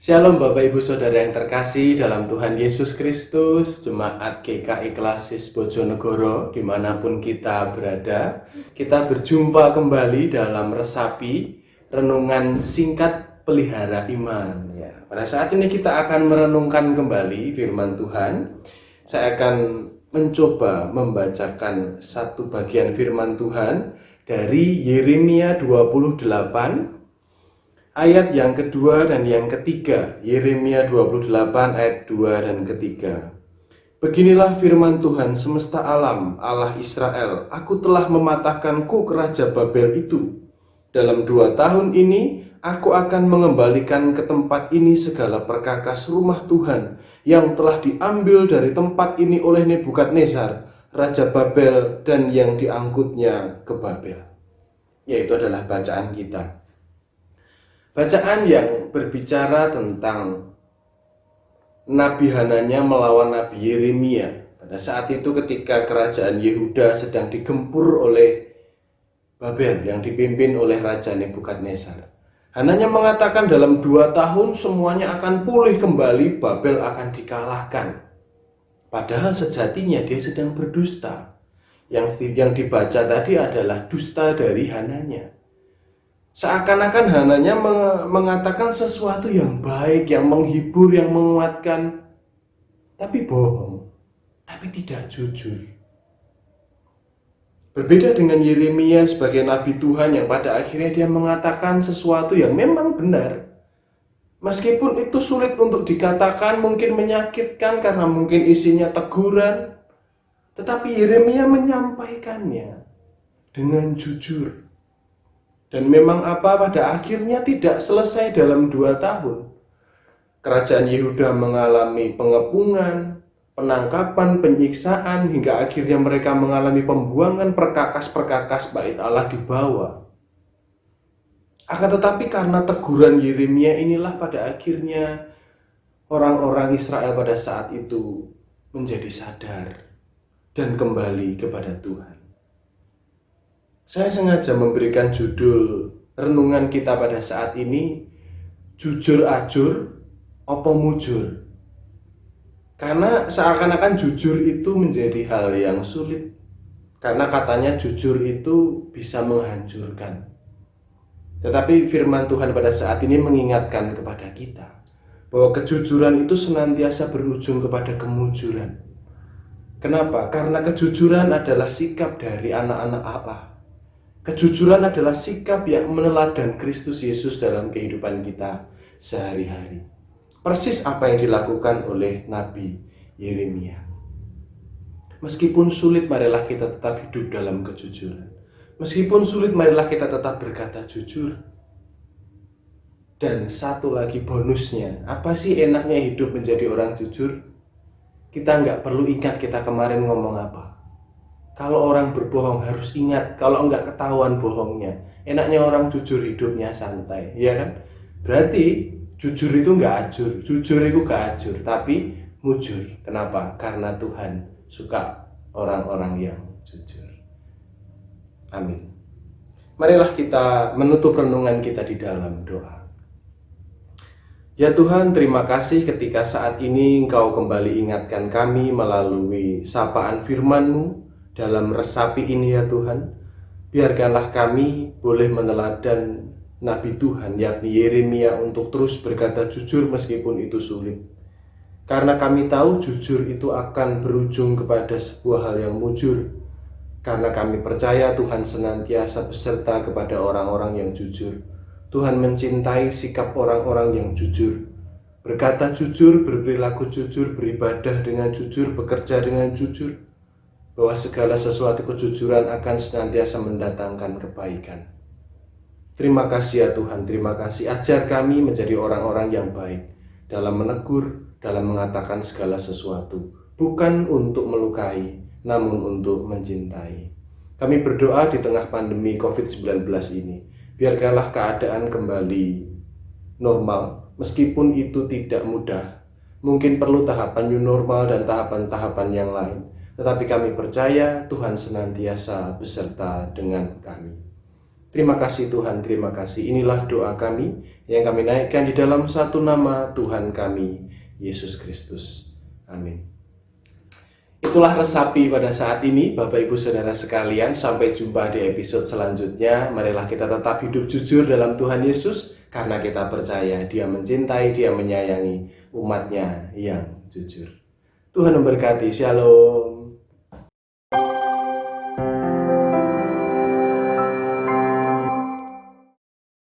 Shalom Bapak Ibu Saudara yang terkasih dalam Tuhan Yesus Kristus, Jemaat GKI Klasis Bojonegoro, dimanapun kita berada. Kita berjumpa kembali dalam resapi renungan singkat pelihara iman. Ya, pada saat ini kita akan merenungkan kembali firman Tuhan. Saya akan mencoba membacakan satu bagian firman Tuhan dari Yeremia 28 ayat yang kedua dan yang ketiga. Yeremia 28 ayat 2 dan ketiga. Beginilah firman Tuhan semesta alam, Allah Israel. Aku telah mematahkan kuk Raja Babel itu. Dalam 2 tahun ini, aku akan mengembalikan ke tempat ini segala perkakas rumah Tuhan yang telah diambil dari tempat ini oleh Nebukadnezar, Raja Babel, dan yang diangkutnya ke Babel. Yaitu adalah bacaan kita. Bacaan yang berbicara tentang Nabi Hananya melawan Nabi Yeremia pada saat itu ketika kerajaan Yehuda sedang digempur oleh Babel yang dipimpin oleh Raja Nebukadnezar. Hananya mengatakan dalam 2 tahun semuanya akan pulih kembali, Babel akan dikalahkan. Padahal sejatinya dia sedang berdusta. Yang dibaca tadi adalah dusta dari Hananya. Seakan-akan Hananya mengatakan sesuatu yang baik, yang menghibur, yang menguatkan, tapi bohong, tapi tidak jujur. Berbeda dengan Yeremia sebagai nabi Tuhan yang pada akhirnya dia mengatakan sesuatu yang memang benar. Meskipun itu sulit untuk dikatakan, mungkin menyakitkan karena mungkin isinya teguran, tetapi Yeremia menyampaikannya dengan jujur. Dan memang pada akhirnya tidak selesai dalam 2 tahun. Kerajaan Yehuda mengalami pengepungan, penangkapan, penyiksaan, hingga akhirnya mereka mengalami pembuangan perkakas-perkakas bait Allah di bawah. Akan tetapi karena teguran Yeremia inilah pada akhirnya orang-orang Israel pada saat itu menjadi sadar dan kembali kepada Tuhan. Saya sengaja memberikan judul renungan kita pada saat ini, jujur ajur, opo mujur. Karena seakan-akan jujur itu menjadi hal yang sulit. Karena katanya jujur itu bisa menghancurkan. Tetapi firman Tuhan pada saat ini mengingatkan kepada kita bahwa kejujuran itu senantiasa berujung kepada kemujuran. Kenapa? Karena kejujuran adalah sikap dari anak-anak Allah. Kejujuran adalah sikap yang meneladan Kristus Yesus dalam kehidupan kita sehari-hari. Persis apa yang dilakukan oleh Nabi Yeremia. Meskipun sulit, marilah kita tetap hidup dalam kejujuran. Meskipun sulit, marilah kita tetap berkata jujur. Dan satu lagi bonusnya, apa sih enaknya hidup menjadi orang jujur? Kita nggak perlu ingat kita kemarin ngomong apa. Kalau orang berbohong harus ingat, kalau enggak ketahuan bohongnya. Enaknya orang jujur hidupnya santai, ya kan? Berarti jujur itu enggak ajur, jujur itu enggak ajur, tapi mujur. Kenapa? Karena Tuhan suka orang-orang yang jujur. Amin. Marilah kita menutup renungan kita di dalam doa. Ya Tuhan, terima kasih ketika saat ini Engkau kembali ingatkan kami melalui sapaan firman-Mu dalam resapi ini ya Tuhan. Biarkanlah kami boleh meneladan Nabi Tuhan yakni Yeremia untuk terus berkata jujur meskipun itu sulit. Karena kami tahu jujur itu akan berujung kepada sebuah hal yang mujur. Karena kami percaya Tuhan senantiasa beserta kepada orang-orang yang jujur. Tuhan mencintai sikap orang-orang yang jujur. Berkata jujur, berperilaku jujur, beribadah dengan jujur, bekerja dengan jujur. Bahwa segala sesuatu kejujuran akan senantiasa mendatangkan kebaikan. Terima kasih ya Tuhan, terima kasih. Ajar kami menjadi orang-orang yang baik dalam menegur, dalam mengatakan segala sesuatu. Bukan untuk melukai, namun untuk mencintai. Kami berdoa di tengah pandemi COVID-19 ini. Biarkanlah keadaan kembali normal, meskipun itu tidak mudah. Mungkin perlu tahapan new normal dan tahapan-tahapan yang lain. Tetapi kami percaya Tuhan senantiasa beserta dengan kami. Terima kasih Tuhan, terima kasih. Inilah doa kami yang kami naikkan di dalam satu nama Tuhan kami, Yesus Kristus. Amin. Itulah resapi pada saat ini, Bapak Ibu Saudara sekalian. Sampai jumpa di episode selanjutnya. Marilah kita tetap hidup jujur dalam Tuhan Yesus, karena kita percaya Dia mencintai, Dia menyayangi umatnya yang jujur. Tuhan memberkati. Shalom.